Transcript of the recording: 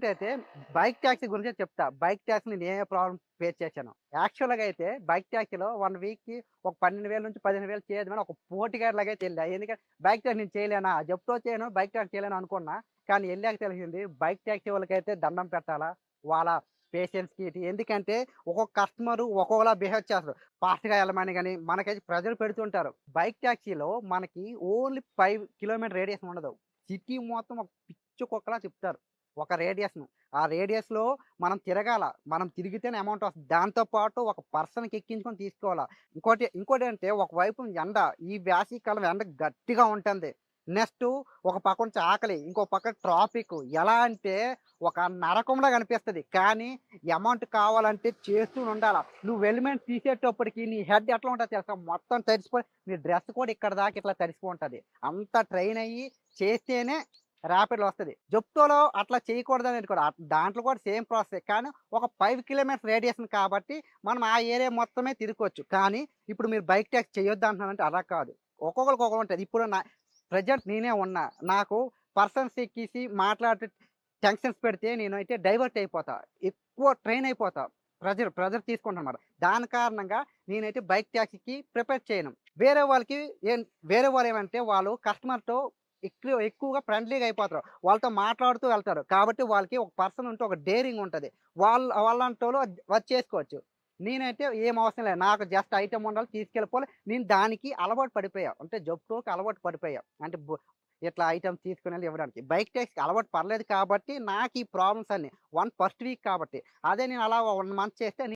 అయితే bike taxi గురించే చెప్తా. బైక్ టాక్సీ నేను ఏ ప్రాబ్లమ్ ఫేస్ చేశానో. యాక్చువల్‌గా అయితే బైక్ టాక్సీలో 1 వీక్‌కి ఒక 12,000-15,000 చేయొద్దని ఒక పోటీగాడిలాగా అయితే ఎళ్ళా. ఎందుకంటే బైక్ టాక్సీ నేను చేయలేనా? జెప్టో చేయను, బైక్ టాక్సీ చేయలేను అనుకున్నా. కానీ ఎళ్ళాక తెలిసింది బైక్ టాక్సీ వాళ్ళకైతే దండం పెట్టాలా. వాళ్ళ పేషెన్స్‌కి ఎందుకంటే ఒక్కొక్క కస్టమరు ఒక్కోలా బిహేవ్ చేస్తారు. ఫాస్ట్‌గా ఎళ్ళమని గాని, మనకైతే ప్రెషర్ పెడుతుంటారు. బైక్ టాక్సీలో మనకి ఓన్లీ 5 కిలోమీటర్ రేడియస్ ఉండదు. సిటీ మొత్తం ఒక పిచ్చి కుక్కలా తిప్పుతారు. ఒక రేడియస్‌ను. ఆ రేడియస్‌లో మనం తిరగాల. మనం తిరిగితేనే అమౌంట్ వస్తది. దాంతో పాటు ఒక పర్సన్‌కి ఎక్కించుకొని తీసుకోవాలా. ఇంకోటేంటే ఒకవైపు ఎండ. ఈ వేసవికాలం ఎండ గట్టిగా ఉంటుంది. నెక్స్టు ఒక పక్క నుంచి ఆకలి. ఇంకో పక్క ట్రాఫిక్కు. ఎలా అంటే ఒక నరకంలా కనిపిస్తది. కానీ అమౌంట్ కావాలంటే చేస్తూనుండాల. నువ్వు ఎలిమెంట్స్ తీసేటప్పటికి నీ హెడ్ ఎట్లా ఉంటది తెలుసా? మొత్తం తడిసిపోయి నీ డ్రెస్ కూడా ఇక్కడ దాకా ఇట్లా తడిసిపోయుంటది. అంత ట్రైన్ అయ్యి చేస్తేనే ర్యాపిడ్‌లో వస్తది. జెప్టోలో అట్లా చేయకూడదనేది కూడా. దాంట్లో కూడా సేమ్ ప్రాసెసే. కానీ ఒక 5 కిలోమీటర్స్ రేడియస్‌ని కాబట్టి మనం ఆ ఏరియా మొత్తమే తిరుక్కోవచ్చు. కానీ ఇప్పుడు మీరు బైక్ టాక్సీ చేయొద్దంటున్నానంటే అలా కాదు. ఒక్కొక్కళ్ళకి ఒక్కొక్కటి ఉంటది. ఇప్పుడు ప్రెజెంట్ నేనే ఉన్నా. నాకు పర్సన్స్ ఎక్కేసి మాట్లాడి టెన్షన్స్ పెడితే నేనైతే డైవర్ట్ అయిపోతా. ఎక్కువ ట్రైన్ అయిపోతా. ప్రెజర్ తీసుకుంటానన్నమాట. దాని కారణంగా నేనైతే బైక్ టాక్సీకి ప్రిఫర్ చేయను. వేరే వాళ్ళకి ఏం వేరే వాళ్ళేమంటే వాళ్ళు కస్టమర్‌తో ఎక్కువగా ఫ్రెండ్లీగా అయిపోతారు. వాళ్ళతో మాట్లాడుతూ వెళ్తారు. కాబట్టి వాళ్ళకి ఒక పర్సన్ ఉంటే ఒక డేరింగ్ ఉంటది. వాళ్ళంటోళ్ళు అది చేసుకోవచ్చు. నేనైతే ఏం అవసరం లేదు. నాకు జస్ట్ ఐటెమ్ ఉండాలి తీసుకెళ్ళిపోవాలి. నేను దానికి అలవాటు పడిపోయా. అంటే జెప్టోకి అలవాటు పడిపోయా. అంటే ఇట్లా ఐటెమ్స్ తీసుకొనెళ్ళి ఇవ్వడానికి. బైక్ టాక్సీకి అలవాటు పడలేదు కాబట్టి నాకు ఈ ప్రాబ్లమ్స్ అన్నీ. ఫస్ట్ వీక్ కాబట్టి. అదే నేను అలా 1 మంత్ చేస్తే